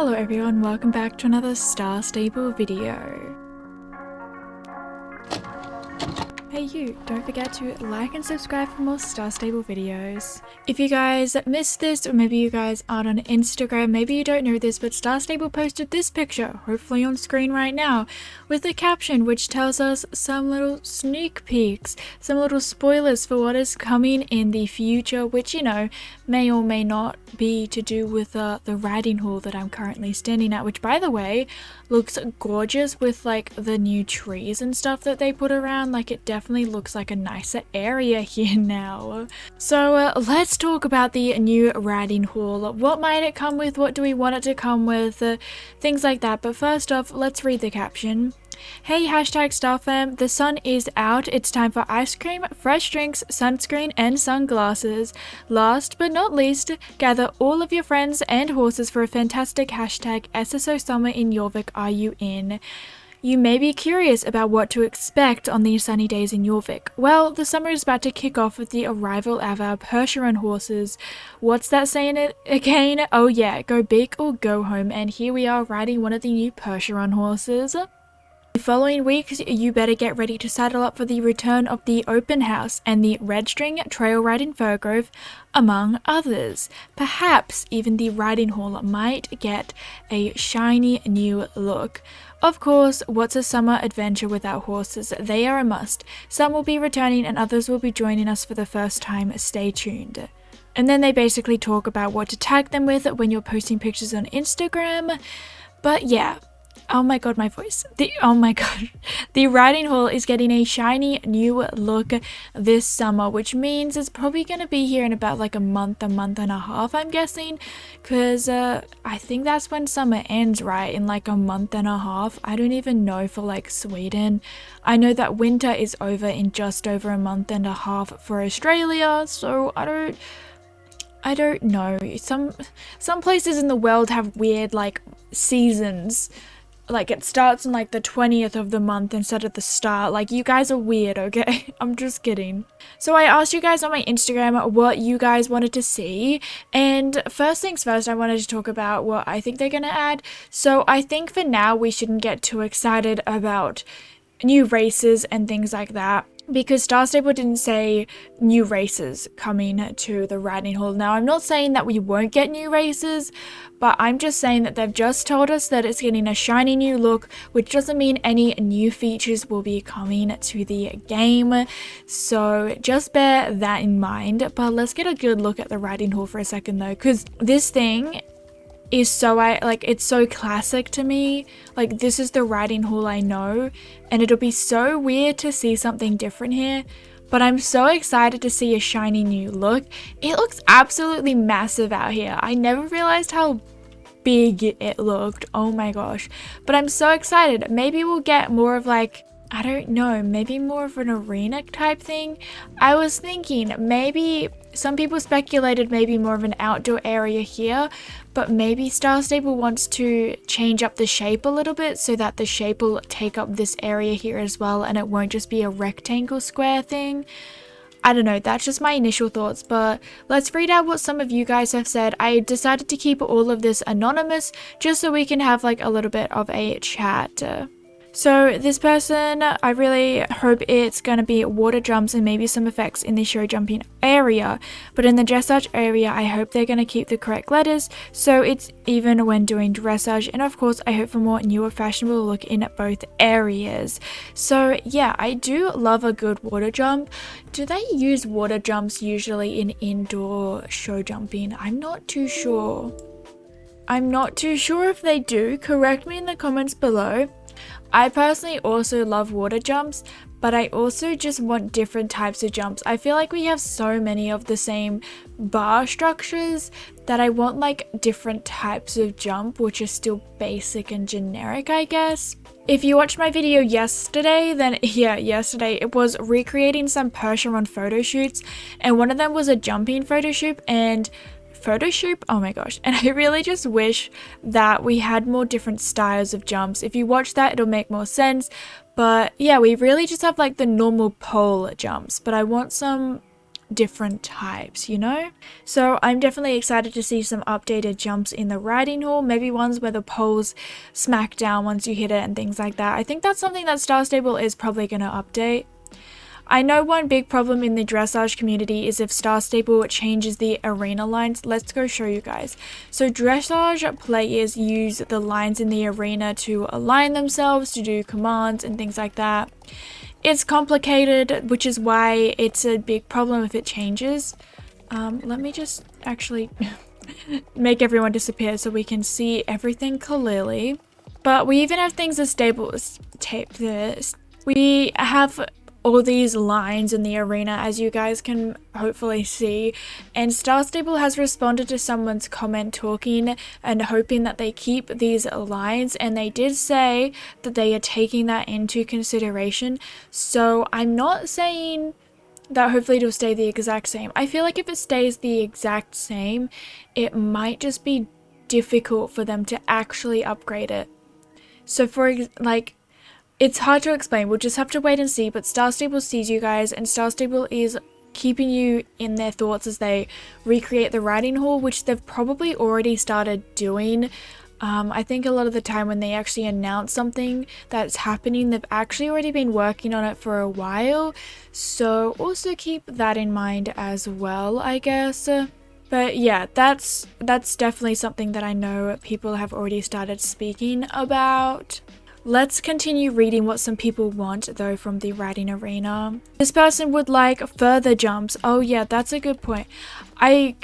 Hello everyone, welcome back to another Star Stable video. Hey you, don't forget to like and subscribe for more Star Stable videos. If you guys missed this, or maybe you guys aren't on Instagram, maybe you don't know this, but Star Stable posted this picture, hopefully on screen right now, with a caption which tells us some little sneak peeks, some little spoilers for what is coming in the future, which, you know, may or may not be to do with the riding hall that I'm currently standing at, which, by the way, looks gorgeous with like the new trees and stuff that they put around. Like, it definitely looks like a nicer area here now. So let's talk about the new riding hall. What might it come with? What do we want it to come with? Things like that. But first off, let's read the caption. Hey hashtag Star fam, the sun is out, it's time for ice cream, fresh drinks, sunscreen and sunglasses. Last but not least, gather all of your friends and horses for a fantastic hashtag SSO summer in Jorvik are you in. You may be curious about what to expect on these sunny days in Jorvik. Well, the summer is about to kick off with the arrival of our Percheron horses. What's that saying it again? Oh yeah, go big or go home, and here we are riding one of the new Percheron horses. The following weeks, you better get ready to saddle up for the return of the open house and the red string trail riding fir grove, among others. Perhaps even the riding hall might get a shiny new look. Of course, what's a summer adventure without horses? They are a must. Some will be returning and others will be joining us for the first time. Stay tuned. And then they basically talk about what to tag them with when you're posting pictures on Instagram. But yeah. Oh my god, my voice. The riding hall is getting a shiny new look this summer, which means it's probably going to be here in about like a month and a half, I'm guessing, because I think that's when summer ends, right? In like a month and a half. I don't even know for like Sweden. I know that winter is over in just over a month and a half for Australia, so I don't know. Some places in the world have weird like seasons. Like, it starts on like the 20th of the month instead of the start. Like, you guys are weird, okay? I'm just kidding. So I asked you guys on my Instagram what you guys wanted to see, and first things first, I wanted to talk about what I think they're gonna add. So I think for now we shouldn't get too excited about new races and things like that, because Star Stable didn't say new races coming to the riding hall. Now, I'm not saying that we won't get new races, but I'm just saying that they've just told us that it's getting a shiny new look, which doesn't mean any new features will be coming to the game. So just bear that in mind. But let's get a good look at the riding hall for a second though, because this thing is so it's so classic to me. Like, this is the riding hall I know, and it'll be so weird to see something different here, but I'm so excited to see a shiny new look. It looks absolutely massive out here. I never realized how big it looked. Oh my gosh. But I'm so excited. Maybe we'll get more of like, I don't know, maybe more of an arena type thing. I was thinking maybe, some people speculated maybe more of an outdoor area here, but maybe Star Stable wants to change up the shape a little bit so that the shape will take up this area here as well, and it won't just be a rectangle square thing. I don't know, that's just my initial thoughts, but let's read out what some of you guys have said. I decided to keep all of this anonymous just so we can have like a little bit of a chat. So this person, I really hope it's going to be water jumps and maybe some effects in the show jumping area. But in the dressage area, I hope they're going to keep the correct letters so it's even when doing dressage. And of course, I hope for more newer fashionable look in both areas. So yeah, I do love a good water jump. Do they use water jumps usually in indoor show jumping? I'm not too sure. If they do. Correct me in the comments below. I personally also love water jumps, but I also just want different types of jumps. I feel like we have so many of the same bar structures that I want like different types of jump, which are still basic and generic, I guess. If you watched my video yesterday, then yeah, yesterday it was recreating some Percheron photo shoots, and one of them was a jumping photo shoot, oh my gosh, and I really just wish that we had more different styles of jumps. If you watch that, it'll make more sense. But yeah, we really just have like the normal pole jumps, but I want some different types, you know? So I'm definitely excited to see some updated jumps in the riding hall, maybe ones where the poles smack down once you hit it and things like that. I think that's something that Star Stable is probably going to update. I know one big problem in the dressage community is if Star Stable changes the arena lines. Let's go show you guys. So dressage players use the lines in the arena to align themselves, to do commands and things like that. It's complicated, which is why it's a big problem if it changes. Let me just actually make everyone disappear so we can see everything clearly. But we even have things as stable as tape this. We have all these lines in the arena, as you guys can hopefully see, and Star Stable has responded to someone's comment talking and hoping that they keep these lines, and they did say that they are taking that into consideration. So I'm not saying that hopefully it'll stay the exact same. I feel like if it stays the exact same, it might just be difficult for them to actually upgrade it. So for like, it's hard to explain, we'll just have to wait and see, but Star Stable sees you guys, and Star Stable is keeping you in their thoughts as they recreate the riding hall, which they've probably already started doing. I think a lot of the time when they actually announce something that's happening, they've actually already been working on it for a while, so also keep that in mind as well, I guess. But yeah, that's definitely something that I know people have already started speaking about. Let's continue reading what some people want though from the riding arena. This person would like further jumps. Oh yeah, that's a good point. A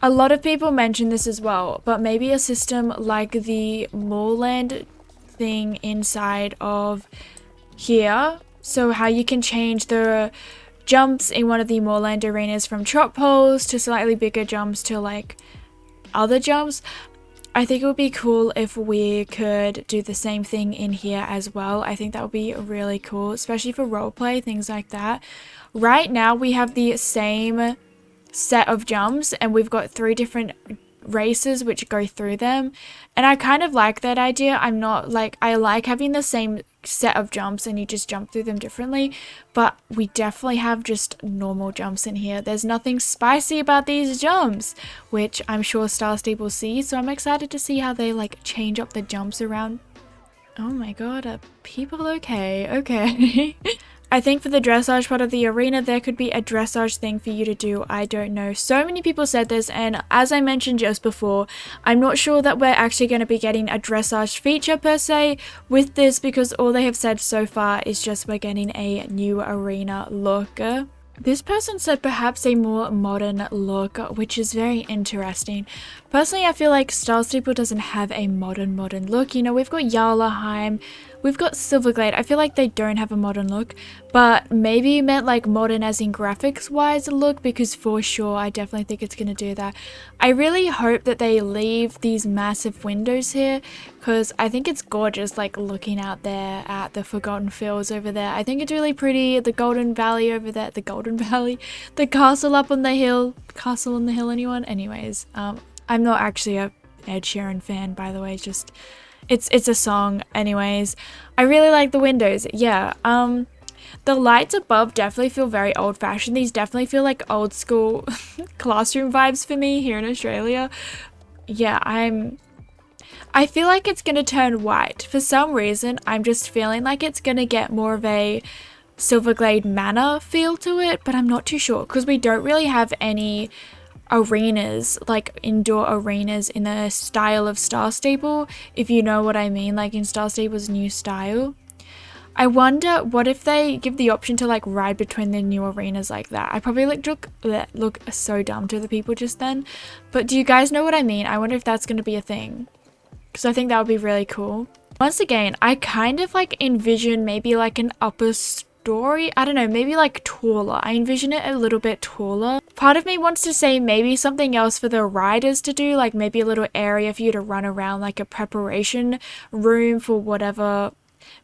lot of people mention this as well, but maybe a system like the Moorland thing inside of here. So how you can change the jumps in one of the Moorland arenas from trot poles to slightly bigger jumps to like other jumps. I think it would be cool if we could do the same thing in here as well. I think that would be really cool, especially for roleplay, things like that. Right now we have the same set of jumps and we've got 3 different races which go through them, and I kind of like that idea. I like having the same set of jumps and you just jump through them differently, but we definitely have just normal jumps in here. There's nothing spicy about these jumps, which I'm sure Star Stable sees, so I'm excited to see how they like change up the jumps around. Oh my god, are people okay? Okay. I think for the dressage part of the arena, there could be a dressage thing for you to do. I don't know. So many people said this, and as I mentioned just before, I'm not sure that we're actually going to be getting a dressage feature per se with this, because all they have said so far is just we're getting a new arena look. This person said perhaps a more modern look, which is very interesting. Personally, I feel like Star Stable doesn't have a modern look. You know, we've got Jarlaheim, we've got Silverglade. I feel like they don't have a modern look, but maybe you meant like modern as in graphics wise look, because for sure I definitely think it's going to do that. I really hope that they leave these massive windows here, because I think it's gorgeous, like looking out there at the Forgotten Fields over there. I think it's really pretty. The Golden Valley over there, the Golden Valley, the castle up on the hill, castle on the hill, anyone? Anyways, I'm not actually a Ed Sheeran fan, by the way, just it's a song. Anyways, I really like the windows. Yeah, the lights above definitely feel very old-fashioned. These definitely feel like old school classroom vibes for me here in Australia. Yeah, I feel like it's gonna turn white. For some reason, I'm just feeling like it's gonna get more of a Silverglade Manor feel to it, but I'm not too sure because we don't really have any arenas, like indoor arenas in the style of Star Stable, if you know what I mean, like in Star Stable's new style. I wonder what if they give the option to like ride between the new arenas like that. I probably look so dumb to the people just then, but do you guys know what I mean? I wonder if that's going to be a thing, because I think that would be really cool. Once again, I kind of like envision maybe like an upper story, I don't know, maybe like taller. I envision it a little bit taller. Part of me wants to say maybe something else for the riders to do, like maybe a little area for you to run around, like a preparation room for whatever.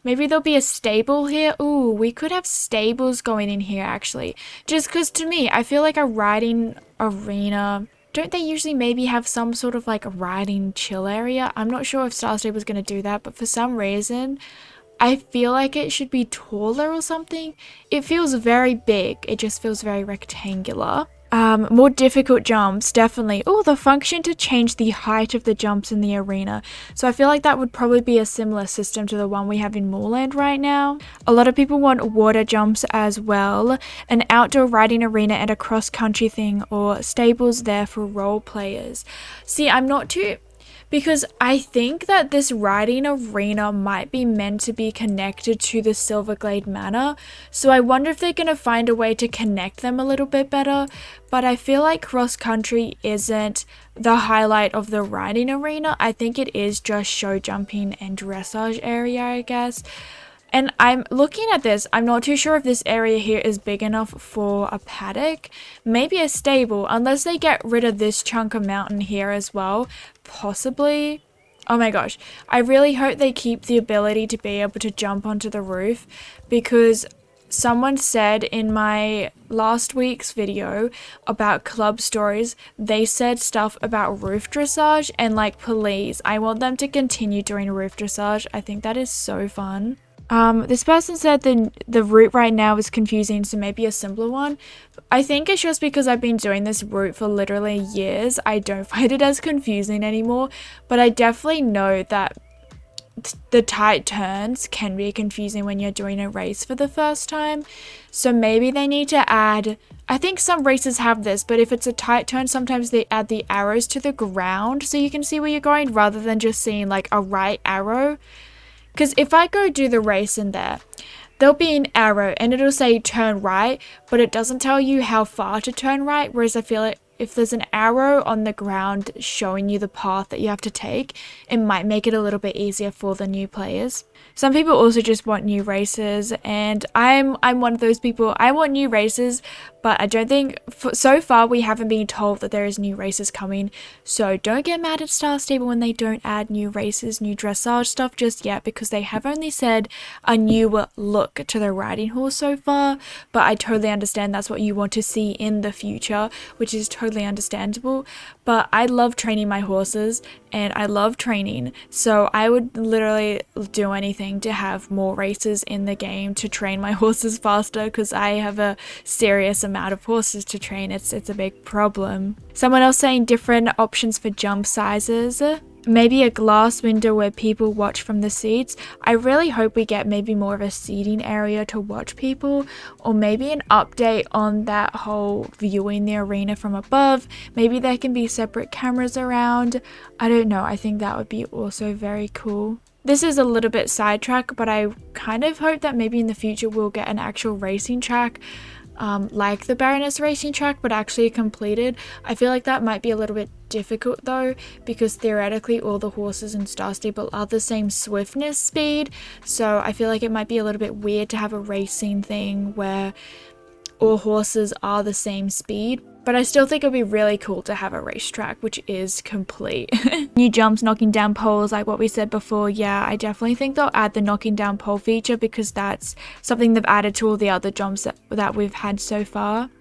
Maybe there'll be a stable here. Ooh, we could have stables going in here actually. Just because to me, I feel like a riding arena, don't they usually maybe have some sort of like riding chill area? I'm not sure if Star Stable is going to do that, but for some reason, I feel like it should be taller or something. It feels very big. It just feels very rectangular. More difficult jumps, definitely. Oh, the function to change the height of the jumps in the arena. So I feel like that would probably be a similar system to the one we have in Moorland right now. A lot of people want water jumps as well, an outdoor riding arena and a cross-country thing, or stables there for role players. See, I'm not too... because I think that this riding arena might be meant to be connected to the Silverglade Manor. So I wonder if they're going to find a way to connect them a little bit better. But I feel like cross country isn't the highlight of the riding arena. I think it is just show jumping and dressage area, I guess. And I'm looking at this, I'm not too sure if this area here is big enough for a paddock. Maybe a stable, unless they get rid of this chunk of mountain here as well. Possibly. Oh my gosh. I really hope they keep the ability to be able to jump onto the roof, because someone said in my last week's video about club stories, they said stuff about roof dressage, and like, please, I want them to continue doing roof dressage. I think that is so fun. This person said the route right now is confusing, so maybe a simpler one. I think it's just because I've been doing this route for literally years. I don't find it as confusing anymore, but I definitely know that the tight turns can be confusing when you're doing a race for the first time. So maybe they need to add, I think some races have this, but if it's a tight turn, sometimes they add the arrows to the ground so you can see where you're going rather than just seeing like a right arrow. Because if I go do the race in there, there'll be an arrow and it'll say turn right, but it doesn't tell you how far to turn right. Whereas I feel like if there's an arrow on the ground showing you the path that you have to take, it might make it a little bit easier for the new players. Some people also just want new races, and I'm one of those people. I want new races, but I don't think, so far we haven't been told that there is new races coming. So don't get mad at Star Stable when they don't add new races, new dressage stuff just yet, because they have only said a new look to the riding horse so far. But I totally understand that's what you want to see in the future, which is totally understandable. But I love training my horses and I love training, so I would literally do anything to have more races in the game to train my horses faster, because I have a serious amount of horses to train. It's a big problem. Someone else saying different options for jump sizes. Maybe a glass window where people watch from the seats. I really hope we get maybe more of a seating area to watch people, or maybe an update on that whole viewing the arena from above. Maybe there can be separate cameras around. I don't know. I think that would be also very cool. This is a little bit sidetrack, but I kind of hope that maybe in the future we'll get an actual racing track. Like the Baroness racing track, but actually completed. I feel like that might be a little bit difficult though, because theoretically all the horses in Star Stable are the same swiftness speed, so I feel like it might be a little bit weird to have a racing thing where all horses are the same speed. But I still think it would be really cool to have a racetrack which is complete. New jumps, knocking down poles, like what we said before. Yeah, I definitely think they'll add the knocking down pole feature, because that's something they've added to all the other jumps that we've had so far.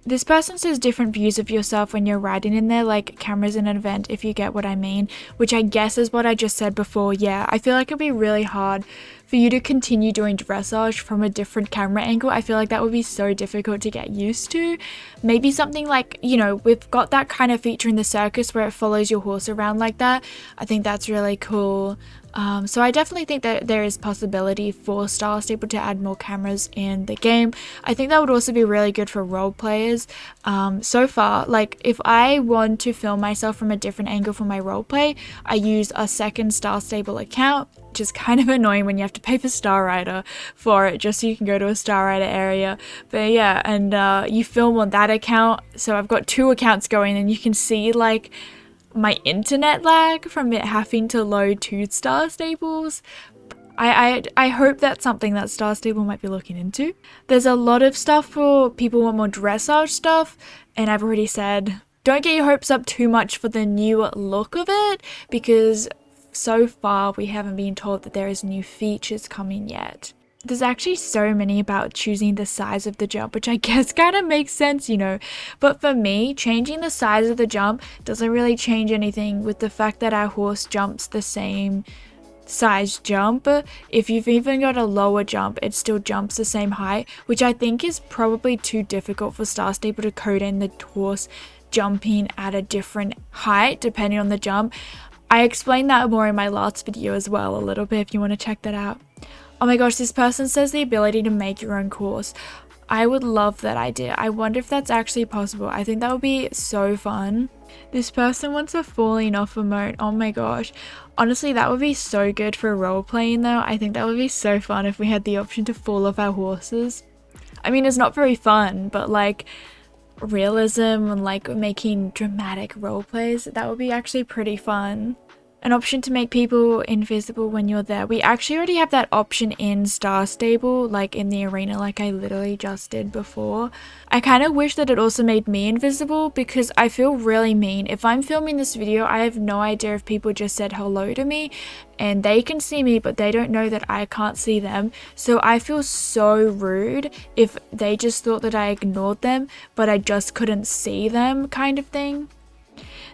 This person says different views of yourself when you're riding in there, like cameras in an event, if you get what I mean, which I guess is what I just said before. Yeah, I feel like it'd be really hard for you to continue doing dressage from a different camera angle. I feel like that would be so difficult to get used to. Maybe something like, you know, we've got that kind of feature in the circus where it follows your horse around like that. I think that's really cool. So I definitely think that there is possibility for Star Stable to add more cameras in the game. I think that would also be really good for role players. So far, like if I want to film myself from a different angle for my roleplay, I use a second Star Stable account, which is kind of annoying when you have to pay for Star Rider for it just so you can go to a Star Rider area. But yeah, and you film on that account. So I've got two accounts going, and you can see like my internet lag from it having to load two Star Stables. I hope that's something that Star Stable might be looking into. There's a lot of stuff for people who want more dressage stuff, and I've already said don't get your hopes up too much for the new look of it, because so far we haven't been told that there is new features coming yet. There's actually so many about choosing the size of the jump, which I guess kind of makes sense, you know. But for me, changing the size of the jump doesn't really change anything, with the fact that our horse jumps the same size jump. If you've even got a lower jump, it still jumps the same height, which I think is probably too difficult for Star Stable to code in the horse jumping at a different height depending on the jump. I explained that more in my last video as well, a little bit, if you want to check that out. Oh my gosh, this person says the ability to make your own course. I would love that idea. I wonder if that's actually possible. I think that would be so fun. This person wants a falling off emote. Oh my gosh. Honestly, that would be so good for role playing though. I think that would be so fun if we had the option to fall off our horses. I mean, it's not very fun, but like realism and like making dramatic role plays, that would be actually pretty fun. An option to make people invisible when you're there. We actually already have that option in Star Stable, like in the arena, like I literally just did before. I kind of wish that it also made me invisible because I feel really mean. If I'm filming this video, I have no idea if people just said hello to me and they can see me, but they don't know that I can't see them. So I feel so rude if they just thought that I ignored them, but I just couldn't see them kind of thing.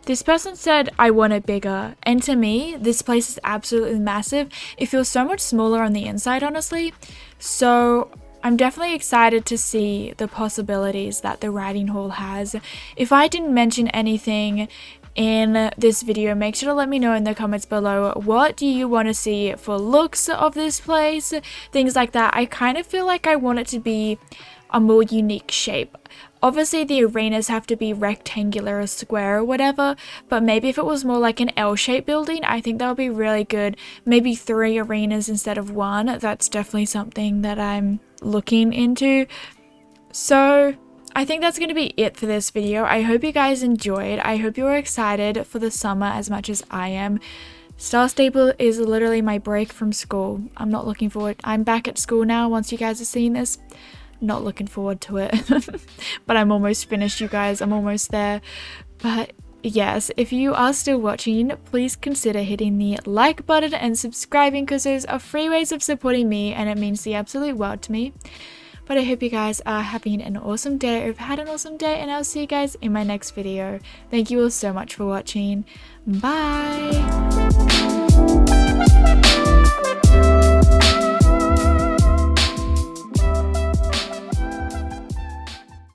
This person said, I want it bigger. And to me, this place is absolutely massive. It feels so much smaller on the inside, honestly. So I'm definitely excited to see the possibilities that the riding hall has. If I didn't mention anything in this video, make sure to let me know in the comments below. What do you want to see for looks of this place? Things like that. I kind of feel like I want it to be a more unique shape. Obviously the arenas have to be rectangular or square or whatever, but maybe if it was more like an L-shaped building, I think that would be really good. Maybe 3 arenas instead of 1. That's definitely something that I'm looking into. So I think that's going to be it for this video. I hope you guys enjoyed. I hope you were excited for the summer as much as I am. Star Stable is literally my break from school. I'm not looking forward. I'm back at school now once you guys are seeing this. Not looking forward to it. But I'm almost finished, you guys. I'm almost there. But yes, if you are still watching, please consider hitting the like button and subscribing because those are free ways of supporting me and it means the absolute world to me. But I hope you guys are having an awesome day or have had an awesome day, and I'll see you guys in my next video. Thank you all so much for watching. Bye!